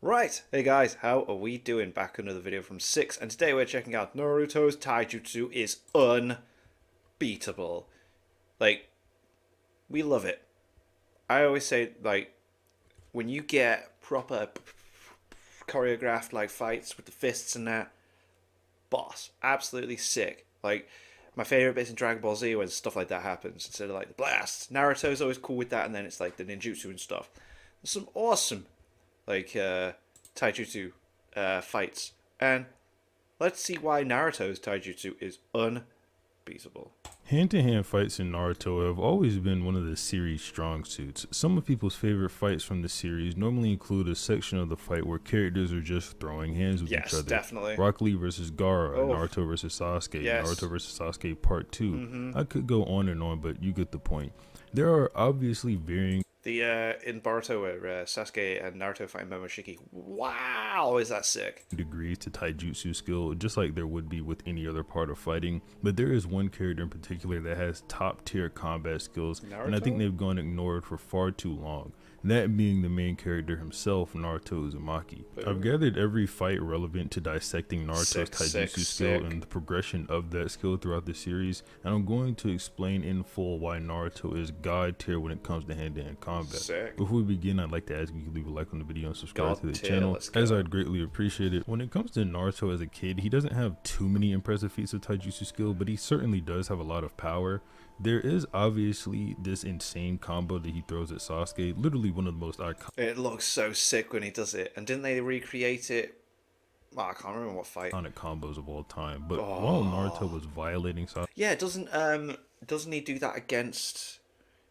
Right, hey guys, how are we doing? Back another video from 6, and today we're checking out Naruto's taijutsu is unbeatable. Like, we love it. I always say, like, when you get proper choreographed, like, fights with the fists and that, boss, absolutely sick. Like, my favorite bits in Dragon Ball Z when stuff like that happens, instead of, like, the blast. Naruto's always cool with that, and then it's, like, the ninjutsu and stuff. There's some awesome taijutsu fights. And let's see why Naruto's taijutsu is unbeatable. Hand-to-hand fights in Naruto have always been one of the series' strong suits. Some of people's favorite fights from the series normally include a section of the fight where characters are just throwing hands with each Yes, other. definitely. Rock Lee versus Gaara, Oh, Naruto versus Sasuke, yes. Naruto versus Sasuke Part 2. Mm-hmm. I could go on and on, but you get the point. There are obviously varying The in Boruto where Sasuke and Naruto fight Momoshiki. Wow, is that sick? degrees to taijutsu skill, just like there would be with any other part of fighting, but there is one character in particular that has top tier combat skills, and I think Naruto? they've gone ignored for far too long. That being the main character himself, Naruto Uzumaki. I've gathered every fight relevant to dissecting Naruto's Sick, sick, taijutsu skill sick. and the progression of that skill throughout the series, and I'm going to explain in full why Naruto is god tier when it comes to hand-to-hand combat. Sick. Before we begin, I'd like to ask you to leave a like on the video and subscribe God to the tier, channel, let's go. as I'd greatly appreciate it. When it comes to Naruto as a kid, he doesn't have too many impressive feats of taijutsu skill, but he certainly does have a lot of power. There is obviously this insane combo that he throws at Sasuke, literally one of the most It looks so sick when he does it. And didn't they recreate it? Oh, I can't remember what fight. iconic combos of all time. But while Oh. Naruto was violating Sasuke Yeah, doesn't he do that against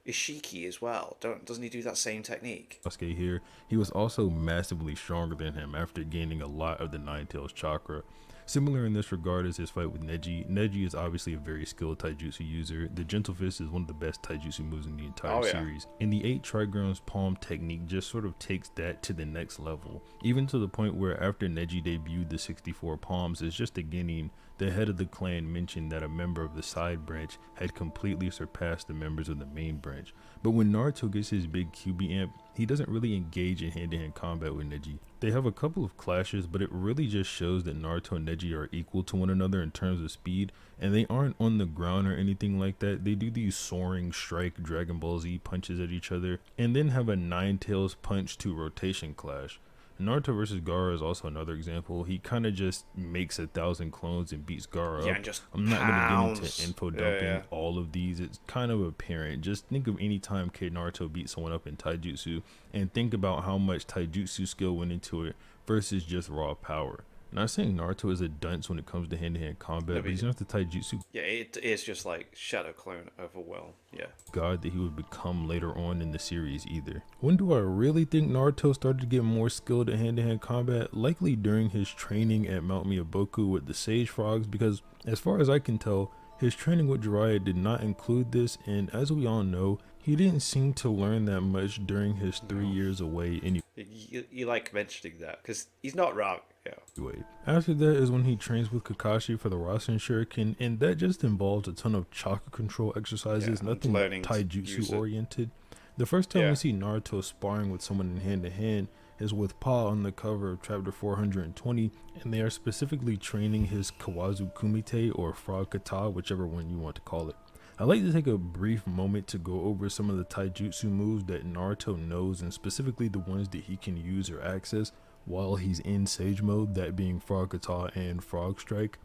Ishiki as well? Doesn't he do that same technique? here, he was also massively stronger than him after gaining a lot of the Nine Tails chakra. Similar in this regard is his fight with Neji. Neji is obviously a very skilled taijutsu user. The Gentle Fist is one of the best taijutsu moves in the entire series. And the 8 trigrams palm technique just sort of takes that to the next level. Even to the point where after Neji debuted the 64 palms as just a beginning, the head of the clan mentioned that a member of the side branch had completely surpassed the members of the main branch. But when Naruto gets his big QB amp, he doesn't really engage in hand-to-hand combat with Neji. They have a couple of clashes, but it really just shows that Naruto and Neji are equal to one another in terms of speed, and they aren't on the ground or anything like that. They do these soaring strike Dragon Ball Z punches at each other, and then have a Nine Tails punch to rotation clash. Naruto versus Gaara is also another example. He kind of just makes 1,000 clones and beats Gaara Yeah, up. and just I'm not going to get pounds. into info Yeah, dumping yeah. all of these. It's kind of apparent. Just think of any time Kid Naruto beat someone up in taijutsu and think about how much taijutsu skill went into it versus just raw power. Not saying Naruto is a dunce when it comes to hand-to-hand combat, No, but he's not the taijutsu Yeah, it is just like shadow clone of a will. Yeah. god that he would become later on in the series either. When do I really think Naruto started to get more skilled at hand-to-hand combat? Likely during his training at Mount Miyaboku with the Sage Frogs, because as far as I can tell, his training with Jiraiya did not include this, and as we all know, he didn't seem to learn that much during his 3 years away anyway. You like mentioning that because he's not wrong. Yeah. After that is when he trains with Kakashi for the Rasen Shuriken, and that just involves a ton of chakra control exercises, Yeah, nothing learning to use taijutsu it. oriented. The first time Yeah. we see Naruto sparring with someone in hand to hand is with Pa on the cover of chapter 420, and they are specifically training his Kawazu Kumite or Frog Kata, whichever one you want to call it. I'd like to take a brief moment to go over some of the taijutsu moves that Naruto knows, and specifically the ones that he can use or access while he's in Sage mode, that being Frog Kata and Frog Strike.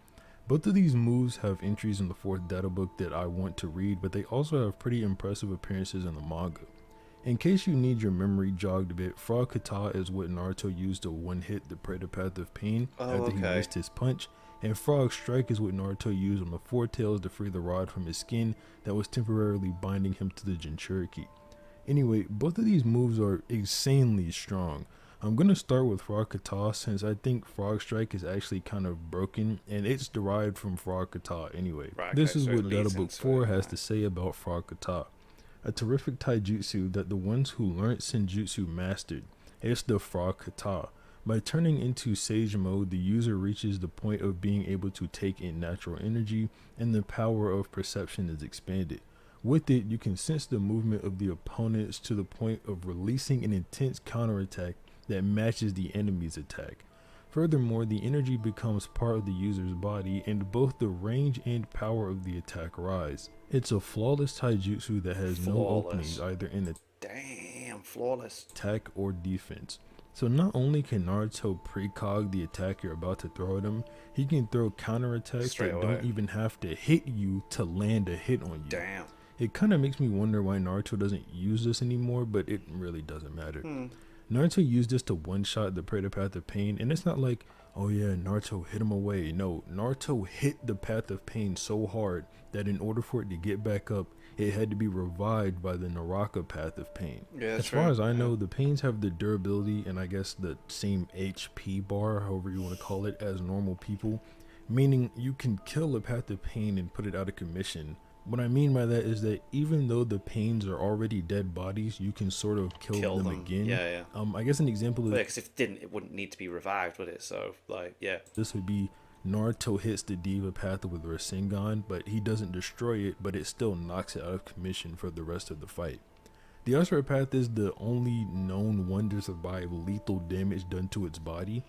Both of these moves have entries in the 4th data book that I want to read, but they also have pretty impressive appearances in the manga. In case you need your memory jogged a bit, Frog Kata is what Naruto used to one-hit the Predator Path of Pain after he missed his punch, and Frog Strike is what Naruto used on the Four Tails to free the rod from his skin that was temporarily binding him to the Jinchuriki. Anyway, both of these moves are insanely strong. I'm going to start with Frog Kata since I think Frog Strike is actually kind of broken and it's derived from Frog Kata anyway. Right, This okay, is so it what Data leads Book into 4 it, has right. to say about Frog Kata. A terrific taijutsu that the ones who learned Senjutsu mastered. It's the Frog Kata. By turning into Sage mode, the user reaches the point of being able to take in natural energy and the power of perception is expanded. With it, you can sense the movement of the opponents to the point of releasing an intense counterattack that matches the enemy's attack. Furthermore, the energy becomes part of the user's body, and both the range and power of the attack rise. It's a flawless taijutsu that has no openings either in Damn, flawless. attack or defense. So not only can Naruto precog the attack you're about to throw at him, he can throw counterattacks Straight that away. don't even have to hit you to land a hit on you. Damn. It kind of makes me wonder why Naruto doesn't use this anymore, but it really doesn't matter. Naruto used this to one-shot the Prayer Path of Pain, and it's not like, oh yeah, Naruto hit him away. No, Naruto hit the Path of Pain so hard that in order for it to get back up, it had to be revived by the Naraka Path of Pain. Yeah, as far as I know, the pains have the durability and I guess the same HP bar, however you want to call it, as normal people, meaning you can kill a Path of Pain and put it out of commission. What I mean by that is that even though the pains are already dead bodies, you can sort of kill them again. Yeah. I guess an example of because if it didn't, it wouldn't need to be revived, would it? So, like, yeah. this would be Naruto hits the Diva Path with Rasengan, but he doesn't destroy it, but it still knocks it out of commission for the rest of the fight. The Asura Path is the only known one to survive lethal damage done to its body,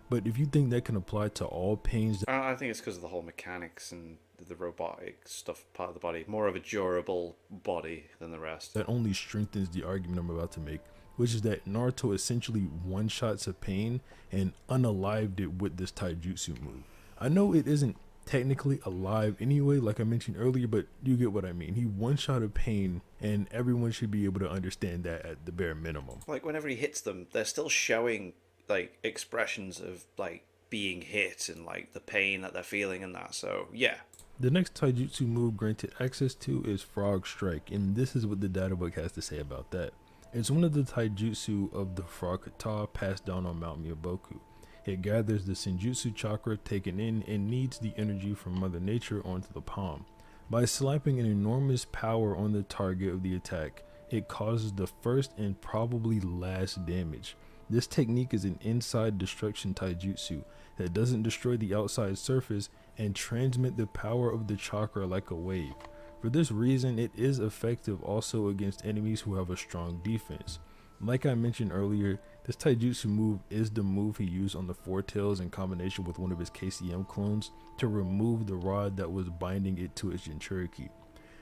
but if you think that can apply to all pains, I think it's because of the whole mechanics and the robotic stuff part of the body. More of a durable body than the rest. that only strengthens the argument I'm about to make, which is that Naruto essentially one-shots a pain and unalived it with this taijutsu move. I know it isn't technically alive anyway, like I mentioned earlier, but you get what I mean. He one-shot a pain, and everyone should be able to understand that at the bare minimum. Like, whenever he hits them, they're still showing, like, expressions of, like, being hit and, like, the pain that they're feeling and that. So, yeah. The next taijutsu move granted access to is Frog Strike, and this is what the data book has to say about that. It's one of the taijutsu of the Frog Kata passed down on Mount Myoboku. It gathers the Senjutsu chakra taken in and needs the energy from Mother Nature onto the palm. By slapping an enormous power on the target of the attack, it causes the first and probably last damage. This technique is an inside destruction taijutsu that doesn't destroy the outside surface and transmit the power of the chakra like a wave. For this reason, it is effective also against enemies who have a strong defense. Like I mentioned earlier, this taijutsu move is the move he used on the Four Tails in combination with one of his KCM clones to remove the rod that was binding it to its Jinchuriki.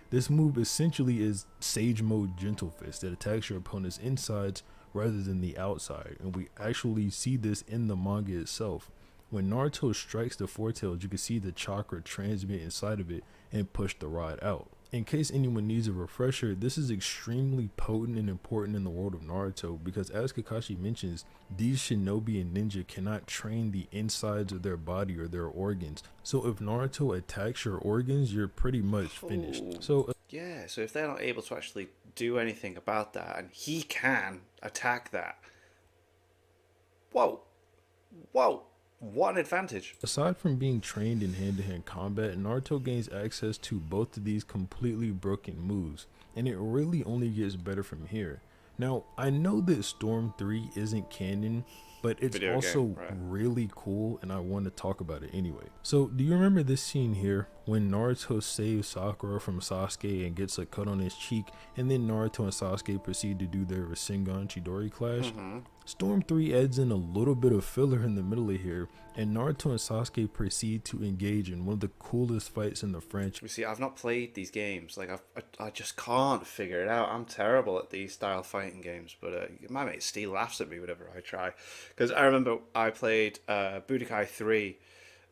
This move essentially is Sage Mode Gentle Fist that attacks your opponent's insides rather than the outside, and we actually see this in the manga itself. When Naruto strikes the Four Tails, you can see the chakra transmit inside of it and push the rod out. In case anyone needs a refresher, this is extremely potent and important in the world of Naruto because, as Kakashi mentions, these shinobi and ninja cannot train the insides of their body or their organs. So if Naruto attacks your organs, you're pretty much finished. Yeah, so if they're not able to actually do anything about that, and he can attack that, whoa, what an advantage. Aside from being trained in hand-to-hand combat, Naruto gains access to both of these completely broken moves, and it really only gets better from here. Now, I know that Storm 3 isn't canon, but it's also really cool, and I want to talk about it anyway. So, do you remember this scene here when Naruto saves Sakura from Sasuke and gets a cut on his cheek, and then Naruto and Sasuke proceed to do their Rasengan Chidori clash? Storm 3 adds in a little bit of filler in the middle of here, and Naruto and Sasuke proceed to engage in one of the coolest fights in the franchise. You see, I've not played these games. Like, I just can't figure it out. I'm terrible at these style fighting games, but my mate Steve laughs at me whenever I try. Because I remember I played Budokai 3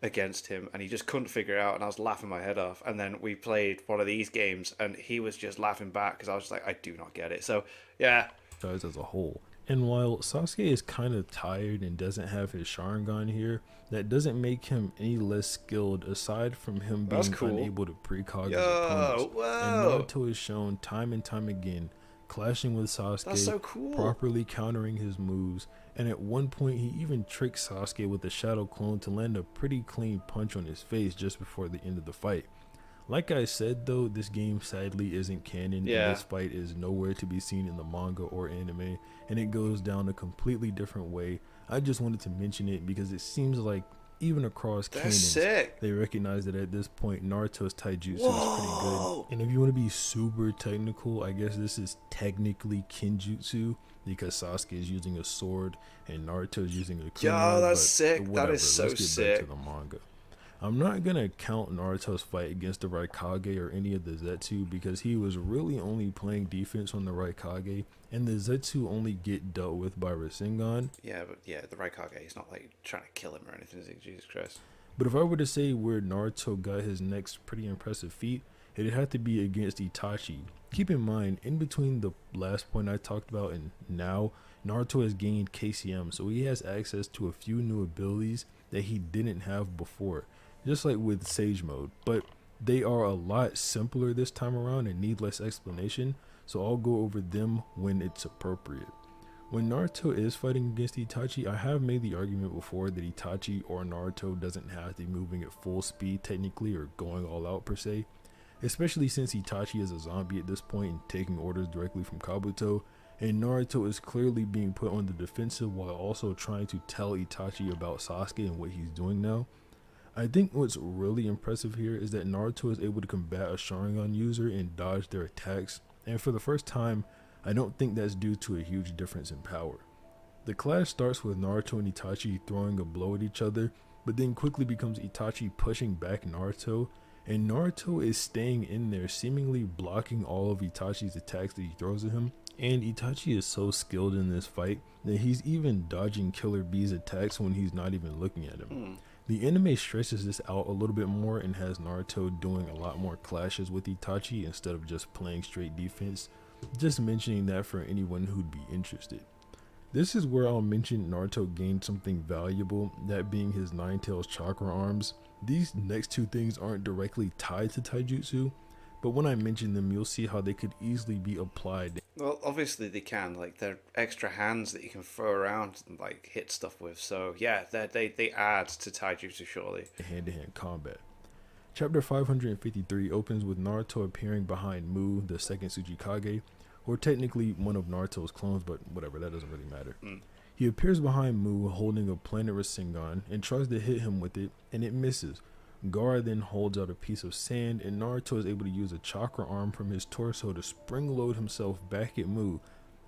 against him, and he just couldn't figure it out, and I was laughing my head off. And then we played one of these games, and he was just laughing back, because I was just like, I do not get it. So, yeah. As a whole. And while Sasuke is kind of tired and doesn't have his Sharingan here, that doesn't make him any less skilled aside from him being unable to precog his opponents. And Naruto is shown time and time again clashing with Sasuke, properly countering his moves, and at one point he even tricks Sasuke with a shadow clone to land a pretty clean punch on his face just before the end of the fight. Like I said though, this game sadly isn't canon, and this fight is nowhere to be seen in the manga or anime, and it goes down a completely different way. I just wanted to mention it because it seems like even across canons, they recognize that at this point Naruto's taijutsu is pretty good. And if you want to be super technical, I guess this is technically kenjutsu, because Sasuke is using a sword and Naruto is using a Yo, kunai, that's but sick. whatever. That is so Let's get sick. back to the manga. I'm not gonna count Naruto's fight against the Raikage or any of the Zetsu because he was really only playing defense on the Raikage, and the Zetsu only get dealt with by Rasengan. Yeah, but yeah, the Raikage, he's not like trying to kill him or anything, is he? Jesus Christ. But if I were to say where Naruto got his next pretty impressive feat, it'd have to be against Itachi. Keep in mind, in between the last point I talked about and now, Naruto has gained KCM, so he has access to a few new abilities that he didn't have before, just like with Sage Mode. But they are a lot simpler this time around and need less explanation, so I'll go over them when it's appropriate. When Naruto is fighting against Itachi, I have made the argument before that Itachi or Naruto doesn't have to be moving at full speed technically or going all out per se, especially since Itachi is a zombie at this point and taking orders directly from Kabuto, and Naruto is clearly being put on the defensive while also trying to tell Itachi about Sasuke and what he's doing now. I think what's really impressive here is that Naruto is able to combat a Sharingan user and dodge their attacks, and for the first time, I don't think that's due to a huge difference in power. The clash starts with Naruto and Itachi throwing a blow at each other, but then quickly becomes Itachi pushing back Naruto, and Naruto is staying in there, seemingly blocking all of Itachi's attacks that he throws at him. And Itachi is so skilled in this fight that he's even dodging Killer Bee's attacks when he's not even looking at him. The anime stretches this out a little bit more and has Naruto doing a lot more clashes with Itachi instead of just playing straight defense. Just mentioning that for anyone who'd be interested. This is where I'll mention Naruto gained something valuable, that being his Nine Tails chakra arms. These next two things aren't directly tied to taijutsu, but when I mention them, you'll see how they could easily be applied. Well, obviously they can. Like, they're extra hands that you can throw around and like hit stuff with. So yeah, they add to taijutsu surely. Hand-to-hand combat. Chapter 553 opens with Naruto appearing behind Mu, the second Tsuchikage, or technically one of Naruto's clones, but whatever, that doesn't really matter. He appears behind Mu holding a planet Rasengan and tries to hit him with it, and it misses. Gaara then holds out a piece of sand, and Naruto is able to use a chakra arm from his torso to spring-load himself back at Mu,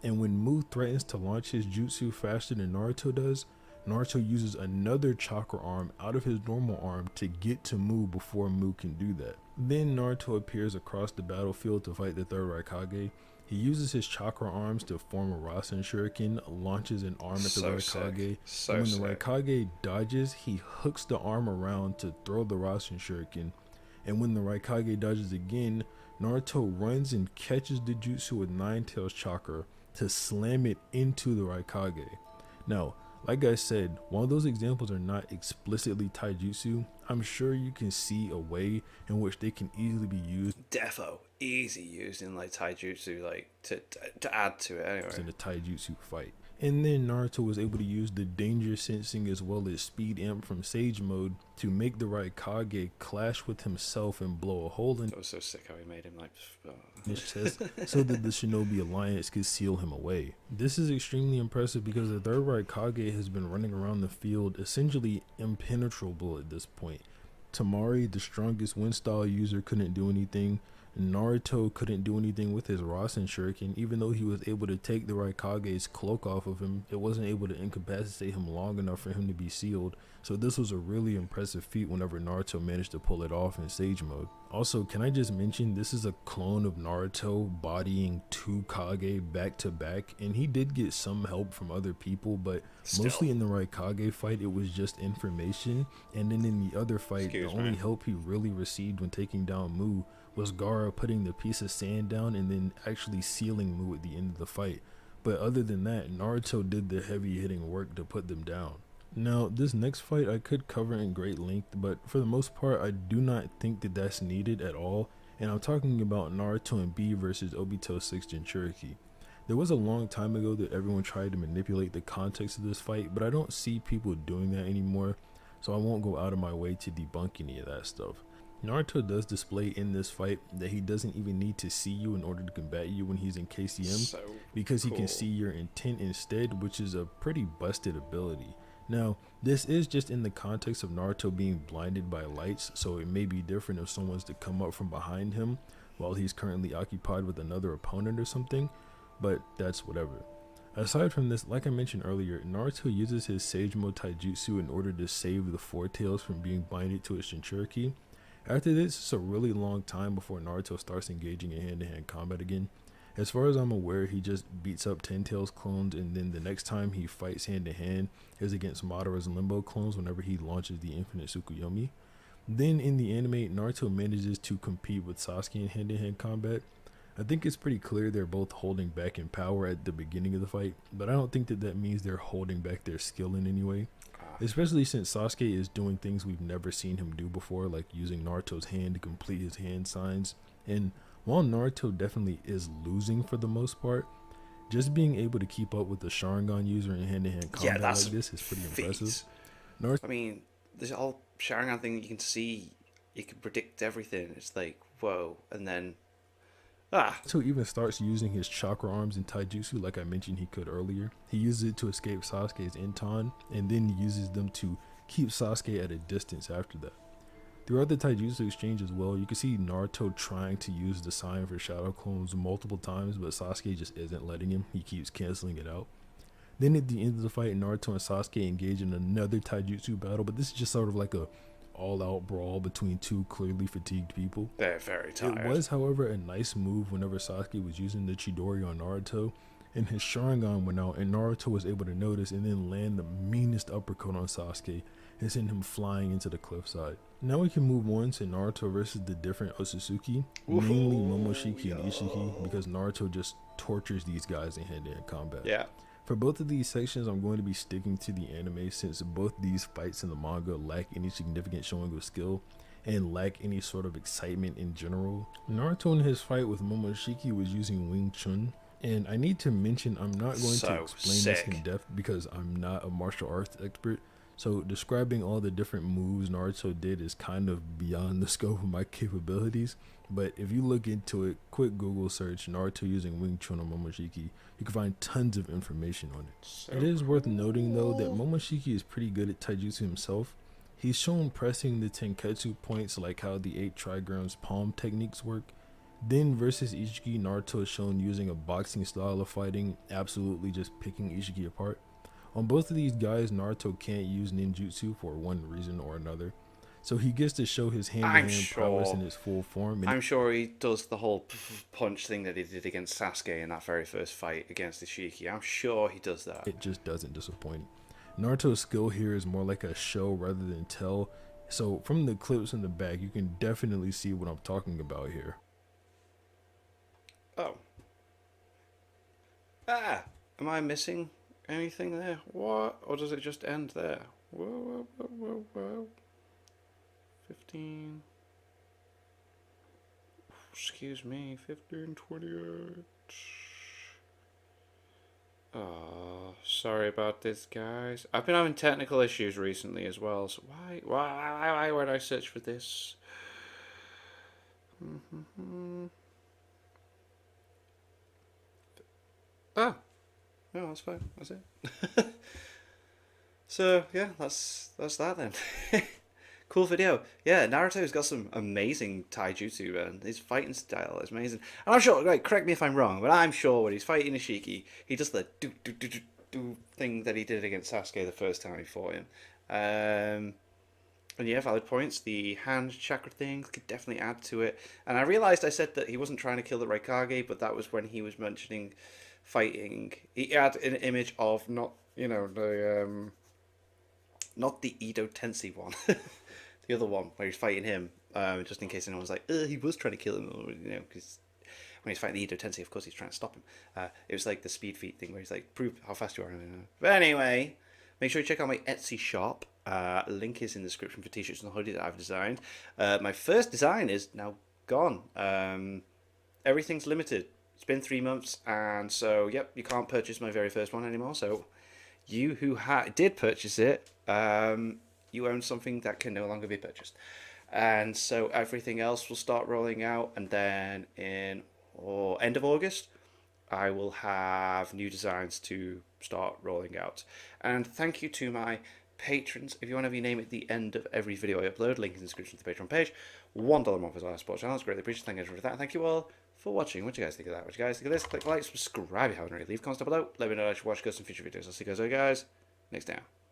and when Mu threatens to launch his jutsu faster than Naruto does, Naruto uses another chakra arm out of his normal arm to get to Mu before Mu can do that. Then Naruto appears across the battlefield to fight the third Raikage. He uses his chakra arms to form a Rasen Shuriken, launches an arm at the Raikage, and when the Raikage dodges, he hooks the arm around to throw the Rasen Shuriken, and when the Raikage dodges again, Naruto runs and catches the jutsu with Nine Tails chakra to slam it into the Raikage. Now, like I said, while those examples are not explicitly taijutsu, I'm sure you can see a way in which they can easily be used. Defo, easy used in like taijutsu, like to add to it anyway. In a taijutsu fight. And then Naruto was able to use the danger sensing as well as speed amp from Sage Mode to make the Raikage clash with himself and blow a hole in That was so sick how he made him like his chest so that the Shinobi Alliance could seal him away. This is extremely impressive because the third Raikage has been running around the field essentially impenetrable at this point. Tamari, the strongest wind style user, couldn't do anything. Naruto couldn't do anything with his Rasen Shuriken, even though he was able to take the Raikage's cloak off of him. It wasn't able to incapacitate him long enough for him to be sealed, so this was a really impressive feat whenever Naruto managed to pull it off in Sage Mode. Also, can I just mention, this is a clone of Naruto bodying two Kage back to back, and he did get some help from other people, but mostly in the Raikage fight it was just information, and then in the other fight, the only help he really received when taking down Mu was Gaara putting the piece of sand down and then actually sealing Mu at the end of the fight. But other than that, Naruto did the heavy hitting work to put them down. Now, this next fight I could cover in great length, but for the most part I do not think that that's needed at all, and I'm talking about Naruto and B versus Obito 6 Jinchuriki. There was a long time ago that everyone tried to manipulate the context of this fight, but I don't see people doing that anymore, so I won't go out of my way to debunk any of that stuff. Naruto does display in this fight that he doesn't even need to see you in order to combat you when he's in KCM, because he can see your intent instead, which is a pretty busted ability. Now, this is just in the context of Naruto being blinded by lights, so it may be different if someone's to come up from behind him while he's currently occupied with another opponent or something, but that's whatever. Aside from this, like I mentioned earlier, Naruto uses his Sagemo taijutsu in order to save the Four Tails from being binded to his Shinchuriki. After this, it's a really long time before Naruto starts engaging in hand-to-hand combat again. As far as I'm aware, he just beats up Ten Tails clones, and then the next time he fights hand-to-hand is against Madara's Limbo clones whenever he launches the Infinite Tsukuyomi. Then in the anime, Naruto manages to compete with Sasuke in hand-to-hand combat. I think it's pretty clear they're both holding back in power at the beginning of the fight, but I don't think that means they're holding back their skill in any way. Especially since Sasuke is doing things we've never seen him do before, like using Naruto's hand to complete his hand signs. And while Naruto definitely is losing for the most part, just being able to keep up with the Sharingan user in hand-to-hand combat like this is pretty impressive. I mean, this whole Sharingan thing, you can see, you can predict everything. It's like, whoa, and then So he even starts using his chakra arms in taijutsu like I mentioned he could earlier. He uses it to escape Sasuke's Inton, and then uses them to keep Sasuke at a distance after that. Throughout the taijutsu exchange as well, you can see Naruto trying to use the sign for shadow clones multiple times, but Sasuke just isn't letting him. He keeps canceling it out. Then at the end of the fight, Naruto and Sasuke engage in another taijutsu battle, but this is just sort of like a all-out brawl between two clearly fatigued people. They're very tired. It was, however, a nice move whenever Sasuke was using the Chidori on Naruto, and his Sharingan went out, and Naruto was able to notice and then land the meanest uppercut on Sasuke and send him flying into the cliffside. Now we can move on to Naruto versus the different Otsutsuki, mainly Momoshiki and Ishiki, because Naruto just tortures these guys in hand-to-hand combat. Yeah. For both of these sections, I'm going to be sticking to the anime since both these fights in the manga lack any significant showing of skill and lack any sort of excitement in general. Naruto in his fight with Momoshiki was using Wing Chun, and I need to mention I'm not going to explain this in depth because I'm not a martial arts expert, so describing all the different moves Naruto did is kind of beyond the scope of my capabilities. But if you look into it, quick Google search Naruto using Wing Chun on Momoshiki, you can find tons of information on it. It is worth noting though that Momoshiki is pretty good at taijutsu himself. He's shown pressing the tenketsu points like how the 8 trigrams palm techniques work. Then versus Ishiki, Naruto is shown using a boxing style of fighting, absolutely just picking Ishiki apart. On both of these guys, Naruto can't use ninjutsu for one reason or another. So he gets to show his hand-to-hand prowess in its full form. I'm sure he does the whole punch thing that he did against Sasuke in that very first fight against Ishiki. I'm sure he does that. It just doesn't disappoint. Naruto's skill here is more like a show rather than tell. So from the clips in the back, you can definitely see what I'm talking about here. Oh. Am I missing anything there? What? Or does it just end there? Whoa. 15. Excuse me, 15, 28. Oh, sorry about this, guys. I've been having technical issues recently as well, so why would I search for this? Oh, no, that's fine. That's it. So yeah, that's that then. Cool video. Yeah, Naruto's got some amazing taijutsu, man. His fighting style is amazing. And I'm sure, right, correct me if I'm wrong, but I'm sure when he's fighting Ishiki, he does the do thing that he did against Sasuke the first time he fought him. And yeah, valid points. The hand chakra thing could definitely add to it. And I realized I said that he wasn't trying to kill the Raikage, but that was when he was mentioning fighting. He had an image of not the Edo Tensei one. The other one where he's fighting him, just in case anyone's like, he was trying to kill him, or, because when he's fighting the Edo Tensei, of course he's trying to stop him. It was like the speed feat thing where he's like, prove how fast you are. But anyway, make sure you check out my Etsy shop. Link is in the description for t-shirts and the hoodie that I've designed. My first design is now gone. Everything's limited. It's been 3 months, and so, yep, you can't purchase my very first one anymore. So you who did purchase it, you own something that can no longer be purchased. And so everything else will start rolling out, and then in end of August, I will have new designs to start rolling out. And thank you to my patrons. If you want to have your name at the end of every video I upload, link in the description to the Patreon page. $1 a month is our support channel. It's greatly appreciated. Thank you for that. Thank you all for watching. What do you guys think of that? What do you guys think of this? Click like, subscribe if you haven't already. Leave comments down below. Let me know if you should watch some future videos. I'll see you guys next time.